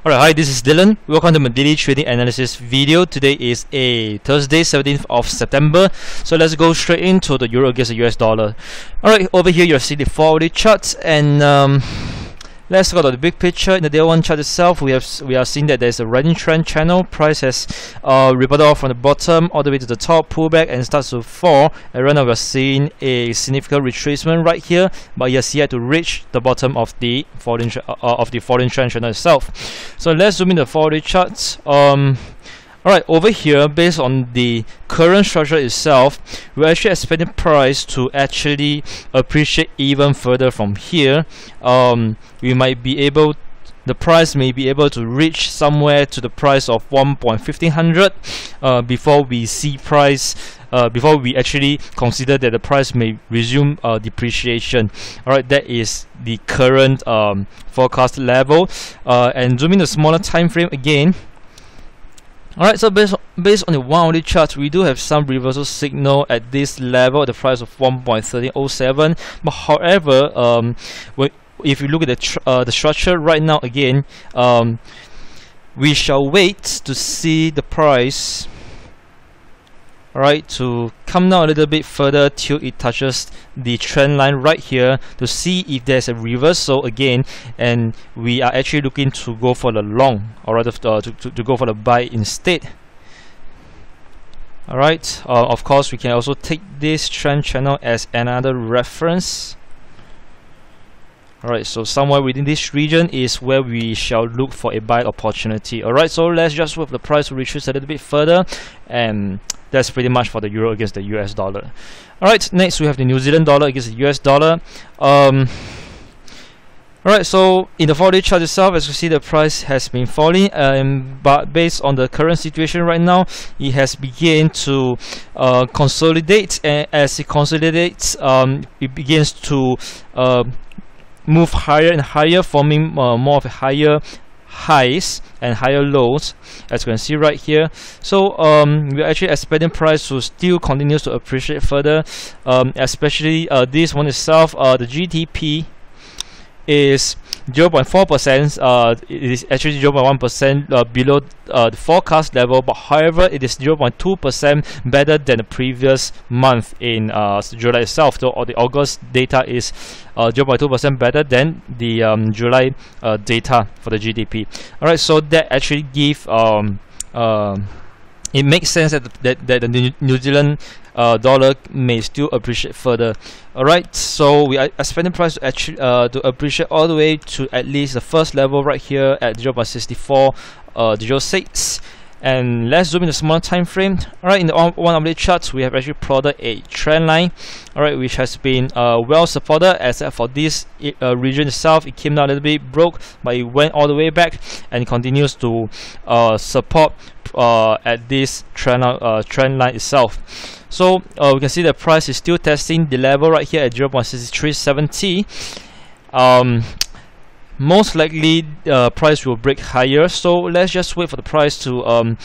Alright, hi, this is Dylan. Welcome to my daily trading analysis video. Today is a Thursday, 17th of September. So let's go straight into the euro against the US dollar. Alright, over here you're seeing the 4-hourly chart, and let's go to the big picture. In the day one chart itself, we are seeing that there's a rising trend channel. Price has rebounded off from the bottom all the way to the top, pullback and starts to fall. And right now we're seeing a significant retracement right here, but it has yet to reach the bottom of the falling trend channel itself. So let's zoom in the 4-hourly charts. Alright, over here, based on the current structure itself, we're actually expecting price to actually appreciate even further from here. The price may be able to reach somewhere to the price of 1.1500 before we see price. Before we actually consider that the price may resume depreciation. Alright, that is the current forecast level. And zoom in the smaller time frame again. Alright, so based on the 1-hourly chart, we do have some reversal signal at this level at the price of 1.1307. But however, if you look at the structure right now again, we shall wait to see the price, alright, to come down a little bit further till it touches the trend line right here to see if there's a reversal again, and we are actually looking to go for the long, or rather to go for the buy instead. Alright, of course we can also take this trend channel as another reference. Alright, so somewhere within this region is where we shall look for a buy opportunity. Alright, so let's just wait for the price to retrace a little bit further, and that's pretty much for the euro against the US dollar. Alright, next we have the New Zealand dollar against the US dollar. Alright, so in the 4-day chart itself, as you see, the price has been falling, but based on the current situation right now, it has begun to consolidate, and as it consolidates, it begins to move higher and higher, forming more of a higher highs and higher lows, as you can see right here. So we're actually expecting price to still continue to appreciate further, especially this one itself. The GDP is 0.4%. It is actually 0.1% below the forecast level, but however it is 0.2% better than the previous month in July itself. So the August data is 0.2% better than the July data for the GDP. Alright, so that actually give it makes sense that the New Zealand dollar may still appreciate further. Alright, so we are expecting price to actually to appreciate all the way to at least the first level right here at 0.6406. And let's zoom in the smaller time frame. Alright, in the 1-hourly chart, we have actually plotted a trend line, alright, which has been well supported, except for this region itself. It came down a little bit, broke, but it went all the way back and continues to support at this trend line itself. So we can see the price is still testing the level right here at 0.6370. Most likely price will break higher, so let's just wait for the price to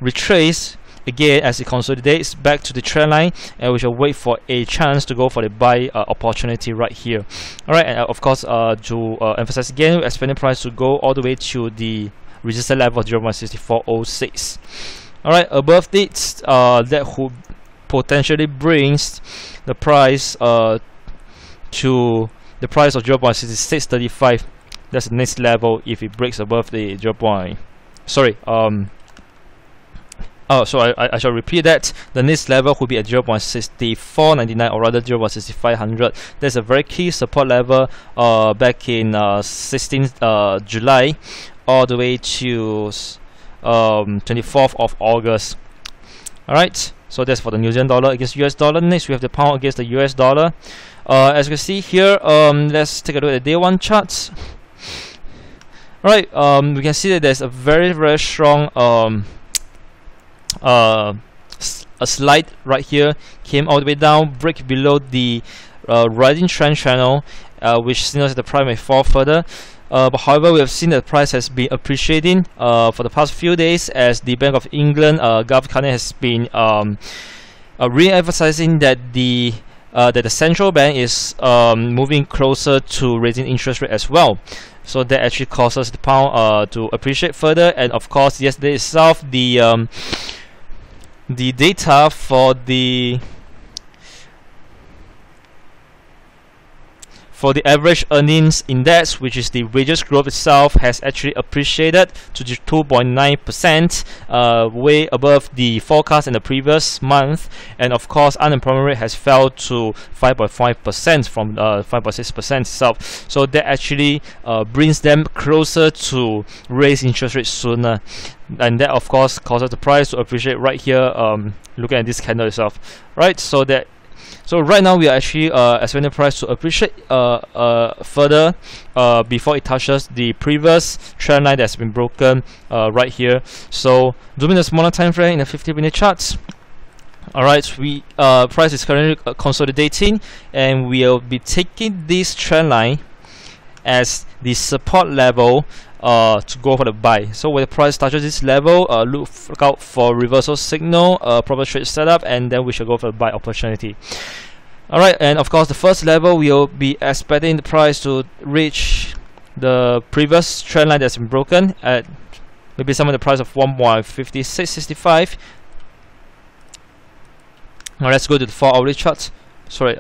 retrace again as it consolidates back to the trend line, and we shall wait for a chance to go for the buy opportunity right here. Alright, and of course to emphasize again, we're expecting price to go all the way to the resistance level of 0.6406. Alright, above this, that would potentially brings the price to the price of 0.6635. That's the next level if it breaks above the 0. Sorry, so I shall repeat that. The next level will be at 0.6499, or rather 0.6500. That's a very key support level back in 16th July all the way to 24th of August. Alright, so that's for the New Zealand dollar against US dollar. Next we have the pound against the US dollar. As you can see here, let's take a look at the day one charts. Alright, we can see that there's a very strong a slide right here, came all the way down, break below the rising trend channel, which signals that the price may fall further. But however, we have seen that the price has been appreciating for the past few days, as the Bank of England, Gov Carney, has been re-emphasizing that the central bank is moving closer to raising interest rate as well. So that actually causes the pound to appreciate further. And of course, yesterday itself, the data for the average earnings index, which is the wages growth itself, has actually appreciated to 2.9%, way above the forecast in the previous month. And of course, unemployment rate has fell to 5.5% from 5.6% itself. So that actually brings them closer to raise interest rates sooner. And that of course causes the price to appreciate right here, looking at this candle itself, right? So right now we are actually expecting the price to appreciate further before it touches the previous trend line that's been broken right here. So zooming the smaller time frame in the 50-minute charts. Alright, price is currently consolidating, and we'll be taking this trend line as the support level to go for the buy. So when the price touches this level, look out for reversal signal, proper trade setup, and then we shall go for the buy opportunity. Alright, and of course the first level, we'll be expecting the price to reach the previous trend line that's been broken at maybe some of the price of 1.5665. Now let's go to the 4-hourly chart. Sorry,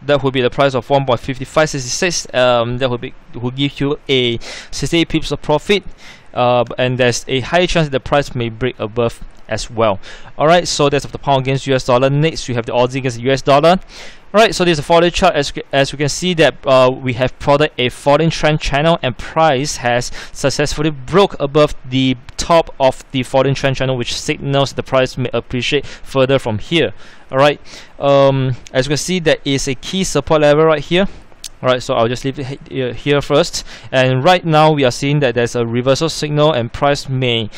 that would be the price of 1.5566. That will give you a 68 pips of profit, and there's a high chance that the price may break above as well. Alright, so that's of the pound against US dollar. Next we have the Aussie against the US dollar. Alright, so this is a 4-day chart. As you can see that we have plotted a falling trend channel, and price has successfully broke above the top of the falling trend channel, which signals the price may appreciate further from here. Alright, as you can see, there is a key support level right here. Alright, so I'll just leave it here first. And right now we are seeing that there's a reversal signal, and price may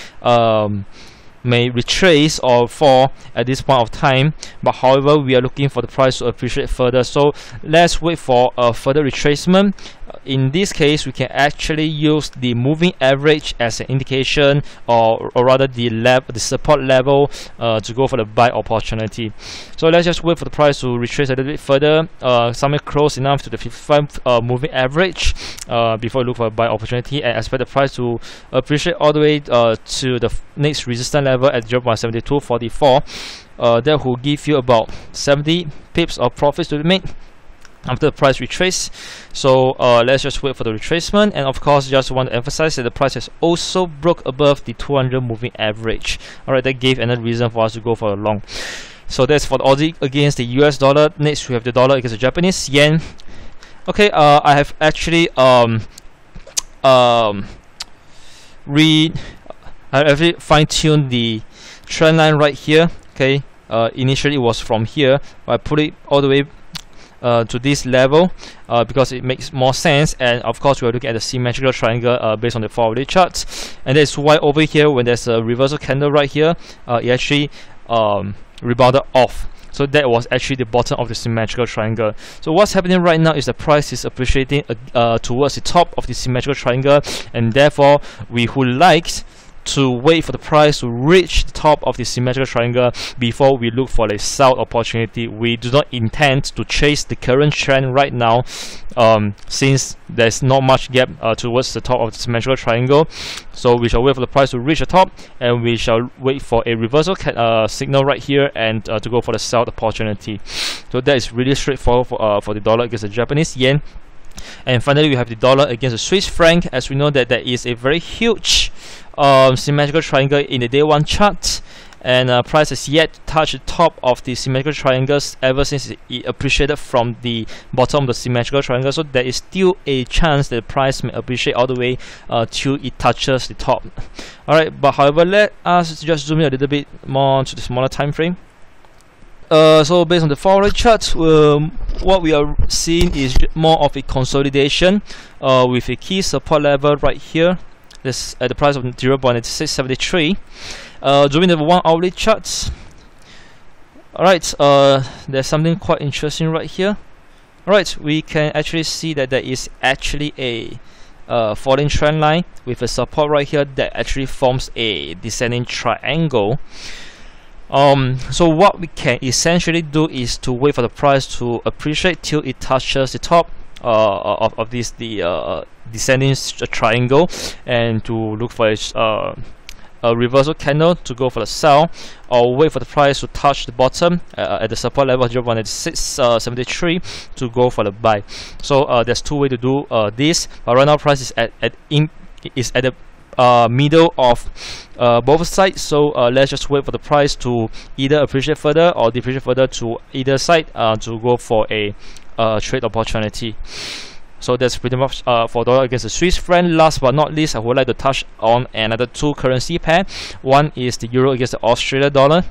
retrace or fall at this point of time, but however we are looking for the price to appreciate further. So let's wait for a further retracement. In this case, we can actually use the moving average as an indication, or rather the support level, to go for the buy opportunity. So let's just wait for the price to retrace a little bit further, somewhere close enough to the 55 moving average, before we look for a buy opportunity, and expect the price to appreciate all the way to the next resistance level at 0.7244. That will give you about 70 pips of profits to be made after the price retrace. So let's just wait for the retracement. And of course, just want to emphasize that the price has also broke above the 200 moving average. Alright, that gave another reason for us to go for a long. So that's for the Aussie against the US dollar. Next we have the dollar against the Japanese yen. Okay, I have actually fine-tuned the trend line right here. Okay, initially it was from here, but I put it all the way to this level because it makes more sense. And of course we are looking at the symmetrical triangle based on the 4-hourly charts, and that's why over here when there's a reversal candle right here, it actually rebounded off. So that was actually the bottom of the symmetrical triangle. So what's happening right now is the price is appreciating towards the top of the symmetrical triangle, and therefore we would like to wait for the price to reach the top of the symmetrical triangle before we look for a sell opportunity. We do not intend to chase the current trend right now, since there's not much gap towards the top of the symmetrical triangle. So we shall wait for the price to reach the top, and we shall wait for a reversal signal right here, and to go for the sell opportunity. So that is really straightforward for the dollar against the Japanese yen. And finally we have the dollar against the Swiss franc. As we know that there is a very huge symmetrical triangle in the day 1 chart, and price has yet to touch the top of the symmetrical triangles ever since it appreciated from the bottom of the symmetrical triangle. So there is still a chance that the price may appreciate all the way till it touches the top. Alright, but however, let us just zoom in a little bit more to the smaller time frame. So based on the 4-hourly chart, what we are seeing is more of a consolidation with a key support level right here. This at the price of 0.8673. During the 1-hourly charts, alright, there's something quite interesting right here. Alright, we can actually see that there is actually a falling trend line with a support right here that actually forms a descending triangle. So what we can essentially do is to wait for the price to appreciate till it touches the top of this descending triangle, and to look for a reversal candle to go for the sell, or wait for the price to touch the bottom at the support level 0.9673 to go for the buy. So there's two ways to do this, but right now price is at the middle of both sides. So let's just wait for the price to either appreciate further or depreciate further to either side to go for a trade opportunity. So that's pretty much for dollar against the Swiss franc. Last but not least, I would like to touch on another two currency pair. One is the euro against the Australian dollar.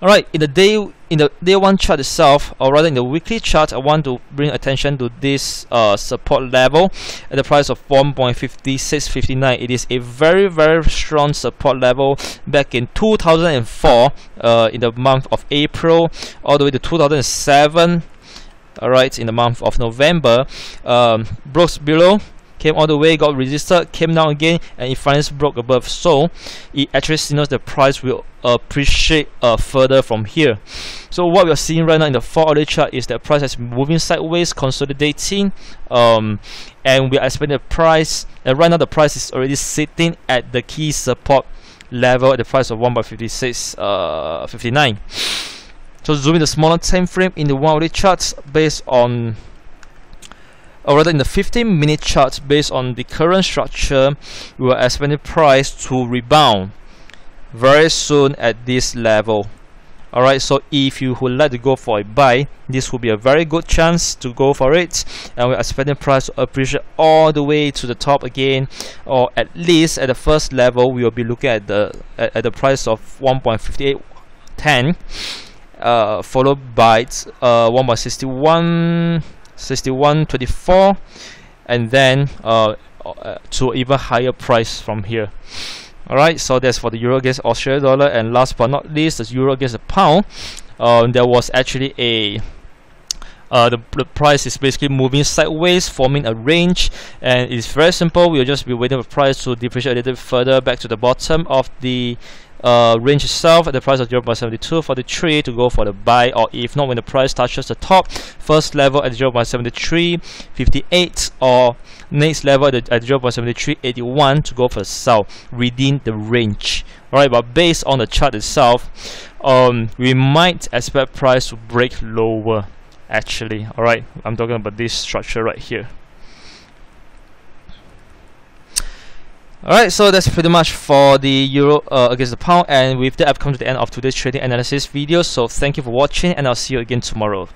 Alright, in the day one chart itself, or rather in the weekly chart, I want to bring attention to this support level at the price of 1.5659. It is a very strong support level back in 2004 in the month of April, all the way to 2007. Alright, in the month of November, broke below, came all the way, got resisted, came down again, and it finally broke above. So it actually signals the price will appreciate further from here. So what we are seeing right now in the 4-hourly chart is that price has been moving sideways, consolidating, and we are expecting the price, and right now the price is already sitting at the key support level at the price of 1.5659. So zooming the smaller time frame in the 1-hourly charts, based on, or rather in the 15-minute chart, based on the current structure, we are expecting price to rebound very soon at this level. Alright, so if you would like to go for a buy, this will be a very good chance to go for it, and we're expecting price to appreciate all the way to the top again, or at least at the first level we will be looking at the price of 1.5810. Followed by 1.6124, and then to even higher price from here. Alright, so that's for the euro against Australian dollar. And last but not least, the euro against the pound. There was actually a the price is basically moving sideways, forming a range, and it's very simple. We'll just be waiting for price to depreciate a little bit further back to the bottom of the range itself at the price of 0.7243 to go for the buy, or if not, when the price touches the top first level at 0.7358, or next level at 0.7381 to go for the sell within the range. Alright, but based on the chart itself, we might expect price to break lower actually. Alright, I'm talking about this structure right here. Alright, so that's pretty much for the euro against the pound, and with that I've come to the end of today's trading analysis video. So thank you for watching, and I'll see you again tomorrow.